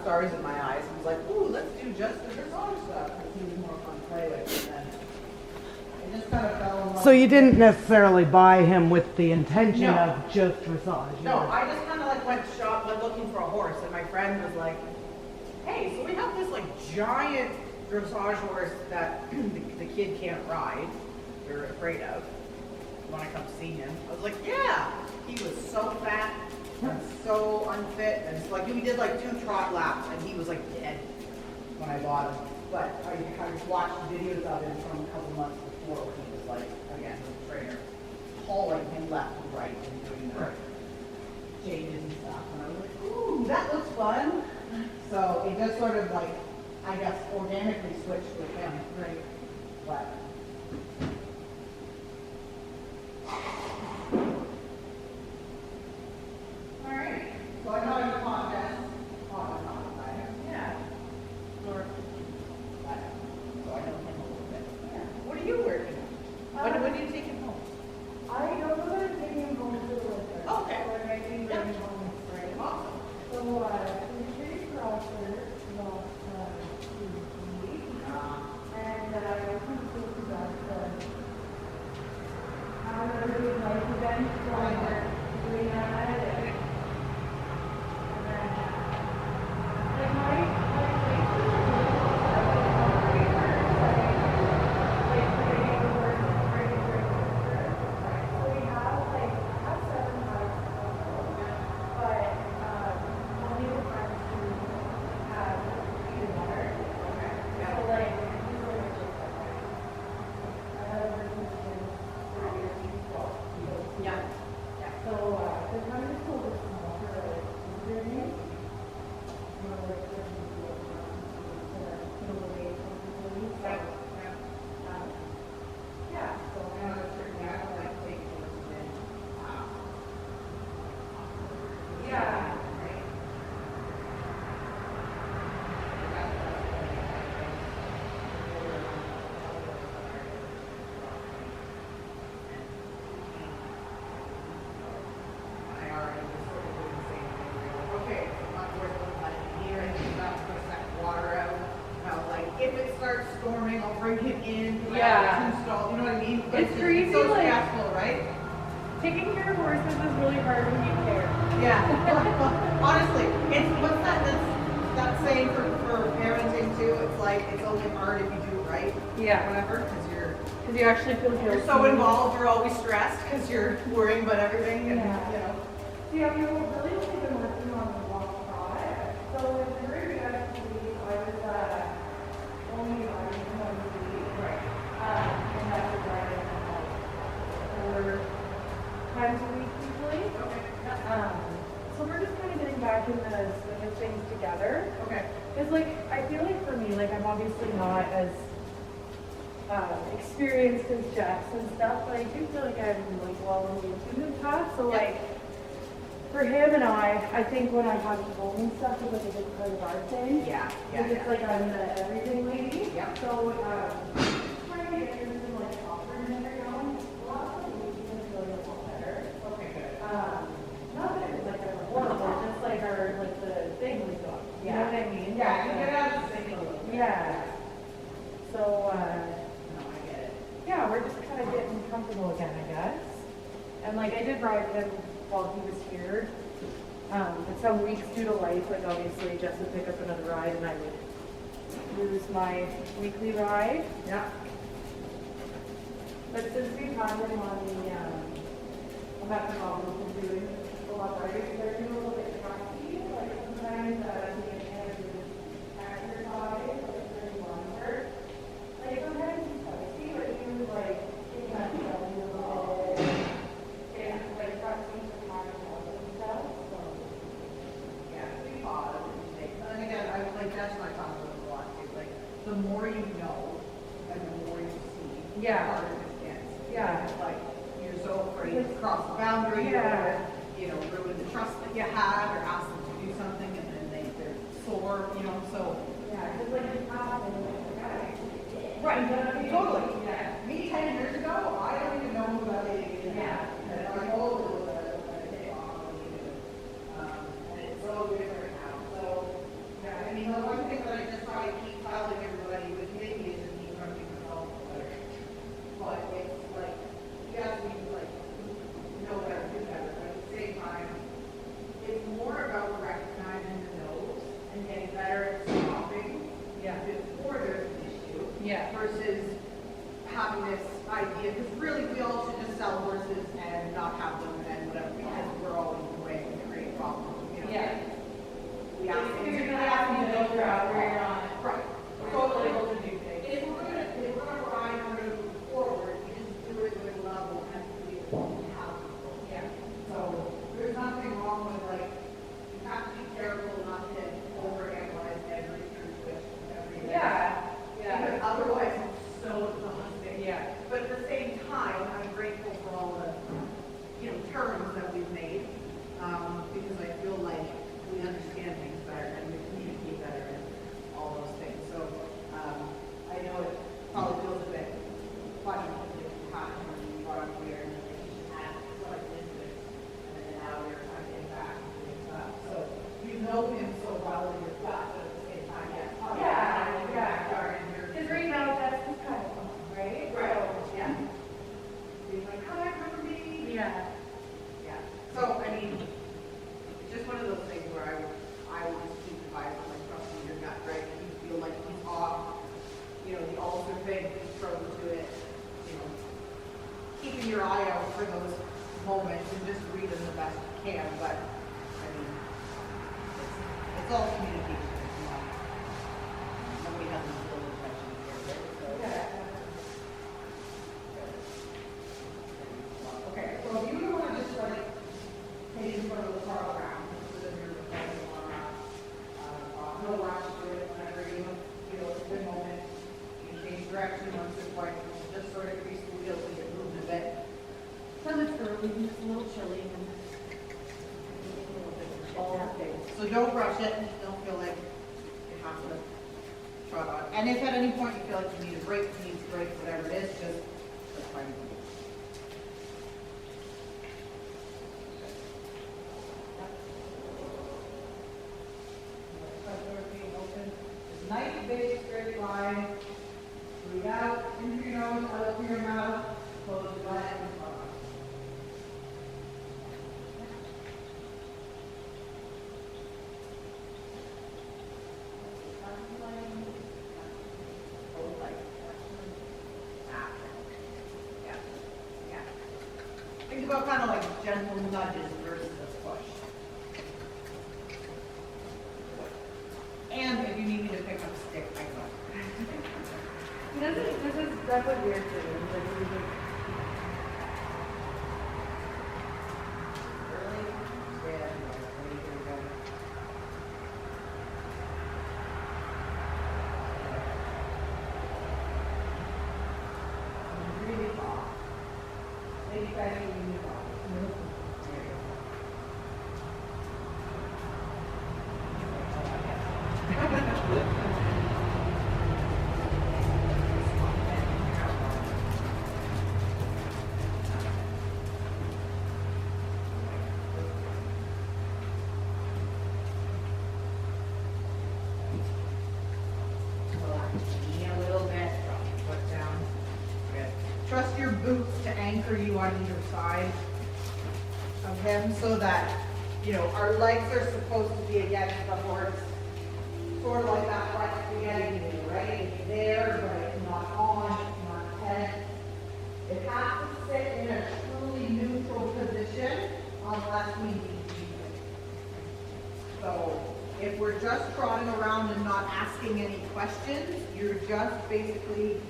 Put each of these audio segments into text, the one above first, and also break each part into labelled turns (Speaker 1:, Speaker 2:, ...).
Speaker 1: stars in my eyes and was like, ooh, let's do just the dressage stuff because he was more fun to play with. And then it just kind of fell in love.
Speaker 2: So you didn't necessarily buy him with the intention
Speaker 1: No.
Speaker 2: of just dressage?
Speaker 1: No, I just kind of like went looking for a horse, and my friend was like, hey, so we have this like giant dressage horse that the kid can't ride. You're afraid of. You want to come see him? I was like, yeah. He was so fat and so unfit, and it's like we did like 2 trot laps, and he was like dead when I bought him. But I watched videos of him from a couple months before when he was like, again, with a trainer, hauling him left and right and doing the changes and stuff. And I was like, ooh, that looks fun. So it just sort of like, I guess, organically switched with him. Right. But all right. So I know your contest on and on by him. Yeah. Or so I know him a little bit. Yeah. What are you working on? When do you take him home?
Speaker 3: I don't know that I'm taking him home to the winter.
Speaker 1: Oh, okay.
Speaker 3: So I'm making him home this spring.
Speaker 1: Awesome.
Speaker 3: So we treated Crosser about 2 weeks. And I think this is about how to do like event for doing that. And then like my place is like creating the work and creating great pictures. So we have 7 types of them, but only the friends who have eaten better. So like usually it's just I have a person
Speaker 1: Yeah.
Speaker 3: so they're kind of cool with small for like easier names. More like certain people put away comfortably. So yeah, so
Speaker 1: I know it's pretty bad, I like taking horses in.
Speaker 3: yeah.
Speaker 1: I already was sort of doing the same thing. Okay, so my horse was like here, and he's about to put that water out. I was like, if it starts storming, I'll bring him in.
Speaker 3: Yeah.
Speaker 1: Two stalls, you know what I mean?
Speaker 3: It's crazy,
Speaker 1: so
Speaker 3: like-
Speaker 1: stressful, right?
Speaker 3: Taking care of horses is really hard when you care.
Speaker 1: Yeah. Honestly, it's what's that saying for parenting too? It's like it's only hard if you do it right.
Speaker 3: Yeah.
Speaker 1: Whatever, because you're
Speaker 3: You actually feel guilty.
Speaker 1: you're so involved, you're always stressed because you're worrying about everything, and
Speaker 3: Yeah.
Speaker 1: you know.
Speaker 3: Yeah, we were really only been working on the walk product. So with the very good activity, I was only riding one week.
Speaker 1: Right.
Speaker 3: And that's was riding 4 times a week usually.
Speaker 1: Okay.
Speaker 3: So we're just kind of getting back in the swing of things together.
Speaker 1: Okay.
Speaker 3: It's like, I feel like for me, like I'm obviously not as experienced as Jess and stuff, but I do feel like I'm like well in the intuitive path. So
Speaker 1: Yeah.
Speaker 3: like for him and I think when I have him home and stuff is like a big part of our thing.
Speaker 1: Yeah.
Speaker 3: Because it's like I'm the everything lady.
Speaker 1: Yeah.
Speaker 3: So trying to get into like offering and everything. A lot of the weeks are feeling a lot better.
Speaker 1: Okay. Good.
Speaker 3: Not that it's like ever horrible, just like our like the thing we got. You know what I mean?
Speaker 1: Yeah. You get out of the thing a little bit.
Speaker 3: Yeah. So
Speaker 1: No, I get it.
Speaker 3: yeah, we're just kind of getting comfortable again, I guess. And like I did ride him while he was here. But some weeks due to life, like obviously Jess would pick up another ride and I would lose my weekly ride.
Speaker 1: Yeah.
Speaker 3: But since we've had him on the, I'm not problem with doing a lot of riding, because I do a little bit crafty, like sometimes he can do exercise, like very longer. Like sometimes he's spicy, but he was like, taking that belly a little bit, and like practicing for time and stuff, so.
Speaker 1: Yeah. Be positive. And again, I like that's my talk about a lot too. Like the more you know, and the more you see,
Speaker 3: Yeah.
Speaker 1: the harder it gets.
Speaker 3: Yeah.
Speaker 1: It's like you're so afraid to cross the boundary,
Speaker 3: Yeah.
Speaker 1: or ruin the trust that you had, or ask them to do something, and then they're sore, so.
Speaker 3: Yeah, because like it's happened, like, guys.
Speaker 1: Right. Totally.
Speaker 3: Yeah.
Speaker 1: Me 10 years ago, I don't even know who that is.
Speaker 3: Yeah.
Speaker 1: And I'm old with a day off, and it's so different now. So, yeah,
Speaker 3: Yeah.
Speaker 1: Versus having this idea, because really we all should just sell horses and not have them and whatever, because we're always in the way and create problems, you know?
Speaker 3: Yeah.
Speaker 1: We ask them
Speaker 3: If
Speaker 1: to
Speaker 3: you're
Speaker 1: do
Speaker 3: not
Speaker 1: that,
Speaker 3: having
Speaker 1: we
Speaker 3: to
Speaker 1: don't
Speaker 3: go out where you're on.
Speaker 1: Right.
Speaker 3: We're
Speaker 1: Totally.
Speaker 3: able to do things.
Speaker 1: If we're gonna ride, we're gonna move forward, we just do it with love and we have people.
Speaker 3: Yeah.
Speaker 1: So there's nothing wrong with like, you have to be careful not to overanalyze every true twist, every.
Speaker 3: Yeah.
Speaker 1: Because otherwise it's so exhausting.
Speaker 3: Yeah.
Speaker 1: But at the same time, I'm grateful for all the, terms that we've made, because I feel like we understand things better and we communicate better and all those things. So, I know it probably feels a bit funny because it's hot when you brought up here and you should add so much into it, and then now you're kind of getting back and doing stuff. So, you know him so well in your gut, but at the same time, yeah. probably
Speaker 3: Yeah,
Speaker 1: not in your
Speaker 3: yeah.
Speaker 1: backyard and you're.
Speaker 3: Because right now, that's just kind of fun, right?
Speaker 1: Right,
Speaker 3: So,
Speaker 1: yeah. He's like, hi, remember me?
Speaker 3: yeah.
Speaker 1: Yeah. So, I mean, it's just one of those things where I would just keep advising, like, trusting your gut, right? If you feel like he's off, the ulcer thing, he's prone to it, keeping your eye out for those moments and just read them the best you can, but, I mean, it's all communication, it's not, nobody has an ill intention here, right? So,
Speaker 3: Yeah.
Speaker 1: okay, so if you want to just like take in front of the car around, so that you're depending on, no rush to it, whenever you feel it's a good moment, you can change direction once or twice, just sort of grease the wheels and get moving a bit. Some it's early, it's a little chilly, and all things. So don't rush it, don't feel like you have to trot on. And if at any point you feel like you need a break, whatever it is, just let's find it. Nice big straight line. Breathe out, in through your nose, out through your mouth. Close your eyes and cross. Think about kind of like gentle nudges versus a push. And if you need me to pick up a stick, I will.
Speaker 3: That's what weird too. Like, we just-
Speaker 1: Early, yeah, ready to go. Really off. Maybe you guys can move off. There you go. Knee a little bit, drop your foot down. Good. Trust your boots to anchor you on either side of him so that, our legs are supposed to be against the horse. Sort of like that front spaghetti noodle, right? It's there, but it's not on, it's not tense. It has to sit in a truly neutral position unless we need to use it. So if we're just trotting around and not asking any questions, you're just basically,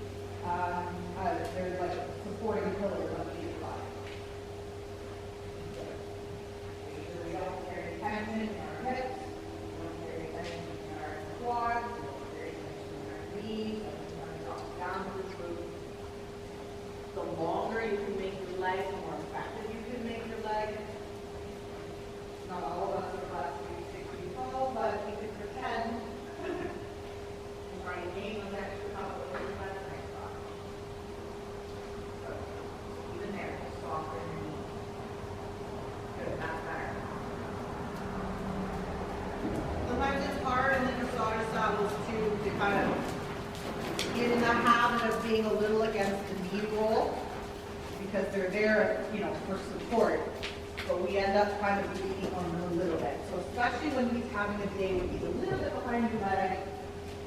Speaker 1: there's like supporting pillars on either side. Make sure we don't carry tension in our hips, we don't carry tension in our quads, we don't carry tension in our knees, and we kind of drop down to the boot. The longer you can make your leg, the more effective you can make your leg. Not all of us are blessed to be 6 feet tall, but we could pretend. We're trying to gain those extra couple of inches by the next spot. So, even there, softer in your knee. Good, that's better. Sometimes it's hard in the dressage saddles too to kind of get in the habit of being a little against the knee roll because they're there, for support. But we end up kind of beating on them a little bit. So especially when he's having a day where he's a little bit behind your leg,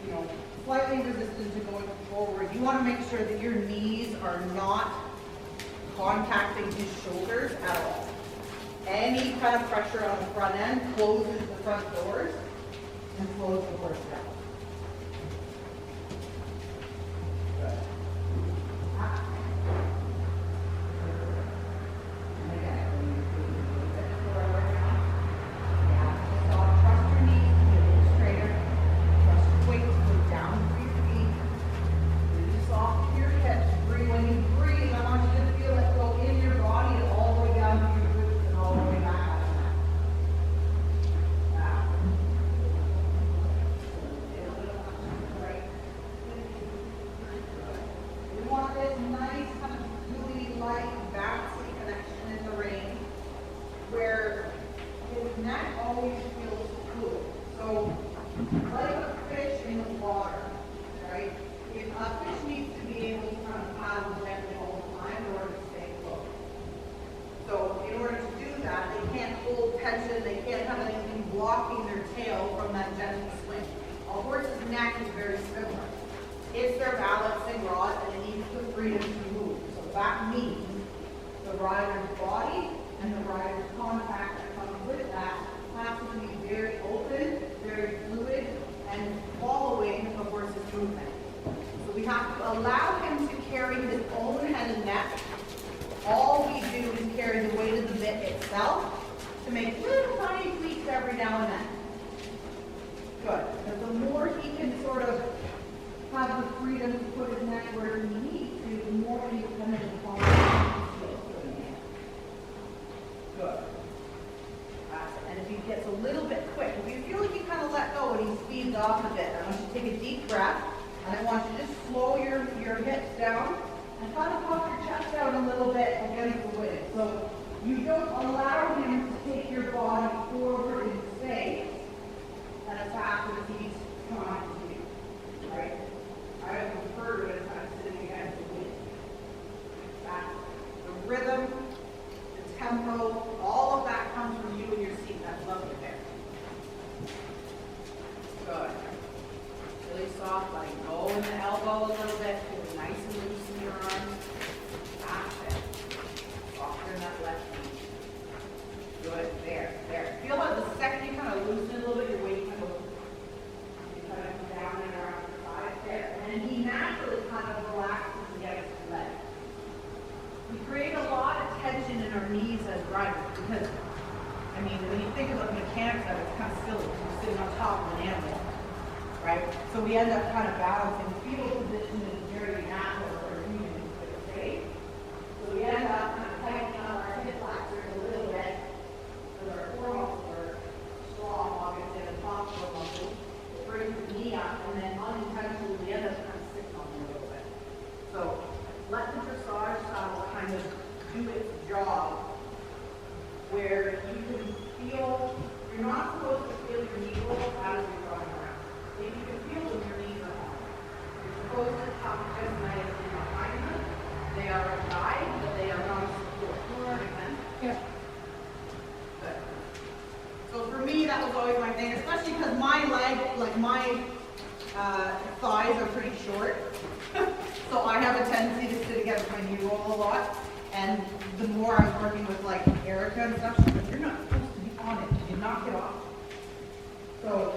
Speaker 1: you know, slightly resistant to going forward. You want to make sure that your knees are not contacting his shoulders at all. Any kind of pressure on the front end closes the front doors and slows the horse down. Good. And again, when you're doing a little bit forward now, yeah, so trust your knees to be a little straighter. Trust your weight to go down through your feet. Really soft to your hips. Breathe. When you breathe, I want you to feel it go in your body all the way down to your glutes and all the way back out of that. Wow. We want this nice kind of gooey, light, bouncy connection in the ring where his neck always feels good. So, like a fish in the water, right? If a fish needs to be able to kind of paddle gently all the time in order to stay afloat. So, in order to do that, they can't hold tension, they can't have anything blocking their tail from that gentle swing. A horse's neck is very similar. It's their balancing rod and it needs the freedom to move. So that means the rider's body and the rider's contact that comes with that has to be very open, very fluid, and following the horse's movement. So we have to allow him to carry his own head and neck. All we do is carry the weight of the bit itself to make little tiny tweaks every now and then. Good. Because the more he can sort of have the freedom to put his neck where he needs to, the more independent and confident he feels. Good. And if he gets a little bit quick, if you feel like you kind of let go and he speeds off a bit, I want you to take a deep breath, and I want you to just slow your hips down and kind of pop your chest out a little bit against the wind. So you don't allow him to take your body forward in space and as fast as he's trying to do. Right? I would prefer to it kind of sitting against the wind. That's the rhythm, the tempo, all of that comes from you and your seat. That's lovely there. Good. Really soft, like go in the elbow a little bit, feel nice and loose in your arms. That's it. Softer in that left knee. Good. There. Feel how the second you kind of loosen it a little bit, your weight kind of comes down and around the side there. And then he naturally kind of relaxes against his leg. We create a lot of tension in our knees as riders because, I mean, when you think about the mechanics of it, it's kind of silly because you're sitting on top of an animal, right? So we end up kind of balancing. The fetal position is very natural for humans to stay. So we end up kind of tightening up our hip flexors a little bit so our core muscles are strong, obviously, and the top core muscles. It brings the knee up, and then unintentionally we end up kind of sitting on them a little bit. So let the dressage saddle kind of do its job where you can feel, you're not supposed to feel your knee roll as you're running around. If you can feel them, your knees are on. You're supposed to tuck as nice in behind them. They are a guide, but they are not a support. You understand?
Speaker 2: Yeah.
Speaker 1: Good. So for me, that was always my thing, especially because my leg, like my thighs are pretty short. So I have a tendency to sit against my knee roll a lot. And the more I was working with like Erica and stuff, she's like, you're not supposed to be on it. You knock it off. So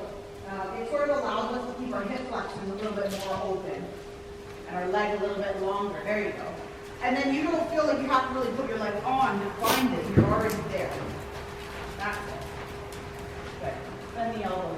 Speaker 1: it sort of allows us to keep our hip flexors a little bit more open and our leg a little bit longer. There you go. And then you don't feel like you have to really put your leg on to find it. You're already there. That's it. Good. Bend the elbow.